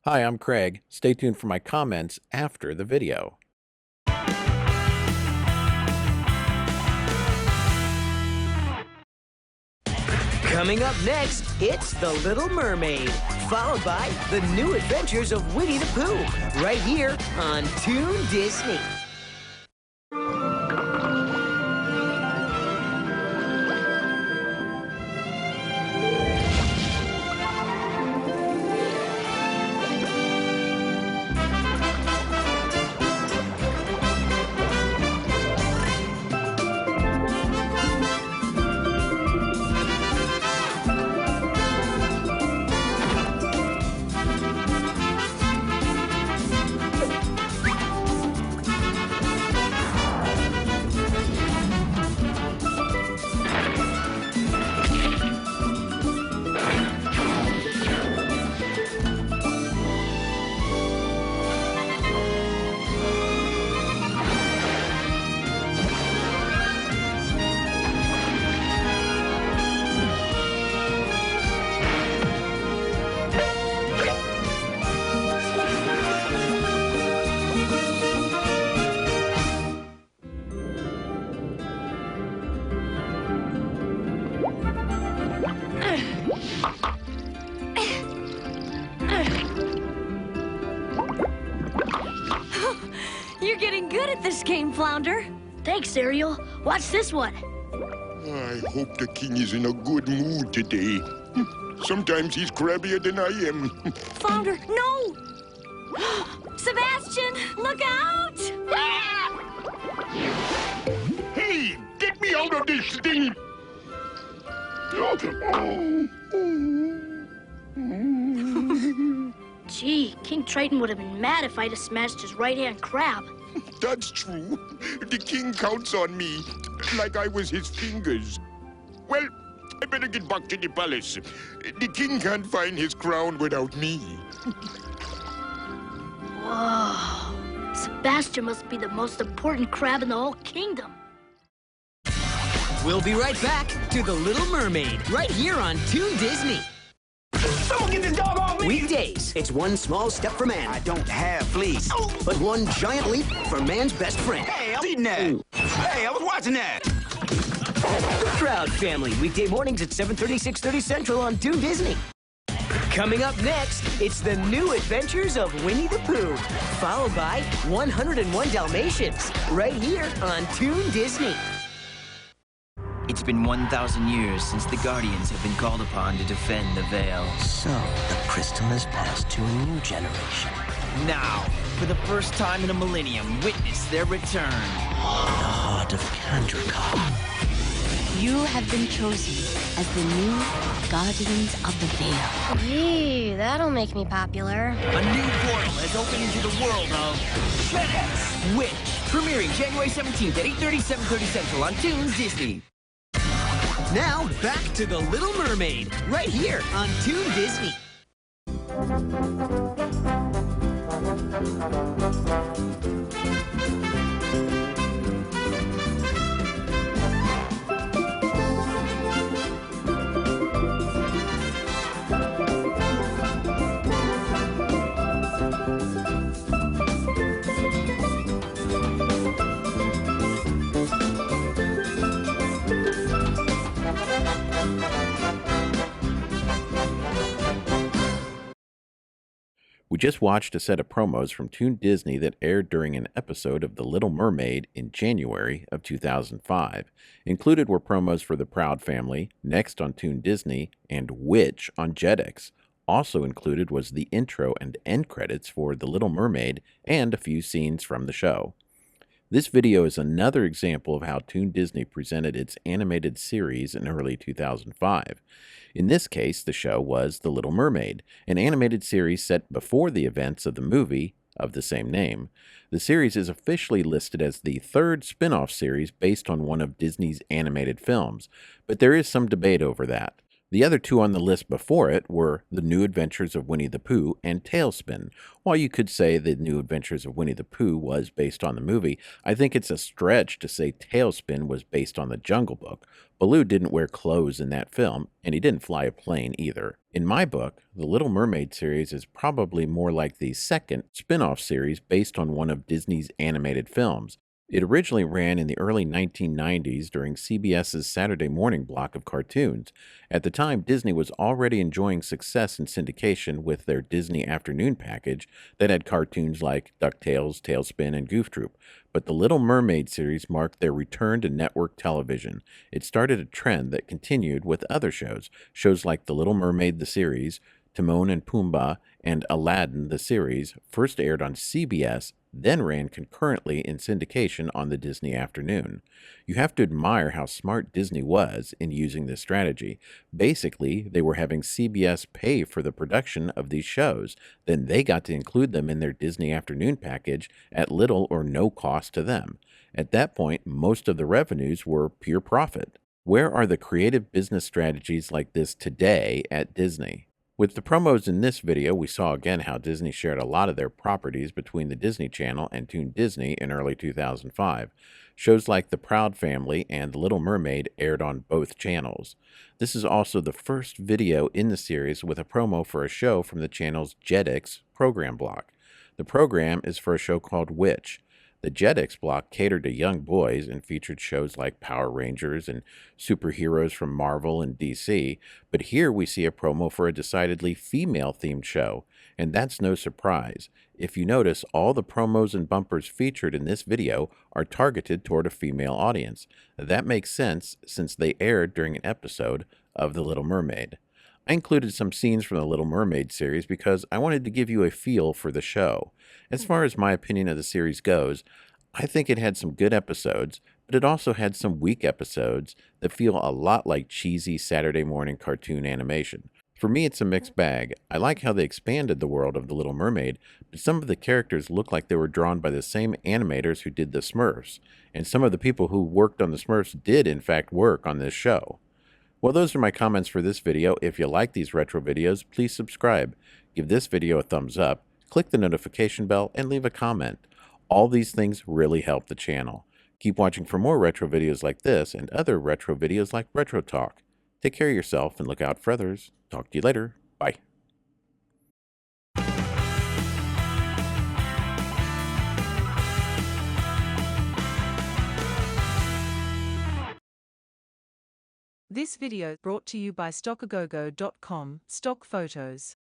Hi, I'm Craig. Stay tuned for my comments after the video. Coming up next, it's The Little Mermaid, followed by The New Adventures of Winnie the Pooh, right here on Toon Disney. You're getting good at this game, Flounder. Thanks, Ariel. Watch this one. I hope the king is in a good mood today. Sometimes he's crabbier than I am. Flounder, no! Sebastian, look out! Hey, get me out of this thing! Gee, King Triton would have been mad if I'd have smashed his right-hand crab. That's true. The king counts on me like I was his fingers. Well, I better get back to the palace. The king can't find his crown without me. Whoa. Sebastian must be the most important crab in the whole kingdom. We'll be right back to The Little Mermaid, right here on Toon Disney. Someone get this dog off me! Weekdays, it's one small step for man. I don't have fleas. But one giant leap for man's best friend. Hey, I was eating that. Hey, I was watching that. The Proud Family, weekday mornings at 7:30, 6:30 Central on Toon Disney. Coming up next, it's The New Adventures of Winnie the Pooh, followed by 101 Dalmatians, right here on Toon Disney. It's been 1,000 years since the Guardians have been called upon to defend the Veil. So, the crystal has passed to a new generation. Now, for the first time in a millennium, witness their return. The heart of Kandrakar. You have been chosen as the new Guardians of the Veil. Gee, that'll make me popular. A new portal has opened into the world of Jetix, which premiering January 17th at 8:30, 7:30 Central on Toon Disney. Now, back to The Little Mermaid, right here on Toon Disney. We just watched a set of promos from Toon Disney that aired during an episode of The Little Mermaid in January of 2005. Included were promos for The Proud Family, next on Toon Disney, and Witch on Jetix. Also included was the intro and end credits for The Little Mermaid and a few scenes from the show. This video is another example of how Toon Disney presented its animated series in early 2005. In this case, the show was The Little Mermaid, an animated series set before the events of the movie of the same name. The series is officially listed as the third spin-off series based on one of Disney's animated films, but there is some debate over that. The other two on the list before it were The New Adventures of Winnie the Pooh and TaleSpin. While you could say The New Adventures of Winnie the Pooh was based on the movie, I think it's a stretch to say TaleSpin was based on the Jungle Book. Baloo didn't wear clothes in that film, and he didn't fly a plane either. In my book, the Little Mermaid series is probably more like the second spin-off series based on one of Disney's animated films. It originally ran in the early 1990s during CBS's Saturday morning block of cartoons. At the time, Disney was already enjoying success in syndication with their Disney Afternoon package that had cartoons like DuckTales, TaleSpin, and Goof Troop. But the Little Mermaid series marked their return to network television. It started a trend that continued with other shows like The Little Mermaid the series, Timon and Pumbaa, and Aladdin the series, first aired on CBS, then ran concurrently in syndication on the Disney Afternoon. You have to admire how smart Disney was in using this strategy. Basically, they were having CBS pay for the production of these shows, then they got to include them in their Disney Afternoon package at little or no cost to them. At that point, most of the revenues were pure profit. Where are the creative business strategies like this today at Disney? With the promos in this video, we saw again how Disney shared a lot of their properties between the Disney Channel and Toon Disney in early 2005. Shows like The Proud Family and The Little Mermaid aired on both channels. This is also the first video in the series with a promo for a show from the channel's Jetix program block. The program is for a show called Witch. The Jetix block catered to young boys and featured shows like Power Rangers and superheroes from Marvel and DC, but here we see a promo for a decidedly female-themed show, and that's no surprise. If you notice, all the promos and bumpers featured in this video are targeted toward a female audience. That makes sense since they aired during an episode of The Little Mermaid. I included some scenes from the Little Mermaid series because I wanted to give you a feel for the show. As far as my opinion of the series goes, I think it had some good episodes, but it also had some weak episodes that feel a lot like cheesy Saturday morning cartoon animation. For me, it's a mixed bag. I like how they expanded the world of The Little Mermaid, but some of the characters look like they were drawn by the same animators who did the Smurfs, and some of the people who worked on the Smurfs did in fact work on this show. Well, those are my comments for this video. If you like these retro videos, please subscribe. Give this video a thumbs up, click the notification bell, and leave a comment. All these things really help the channel. Keep watching for more retro videos like this and other retro videos like Retro Talk. Take care of yourself and look out for others. Talk to you later. Bye. This video brought to you by StockAgogo.com, Stock Photos.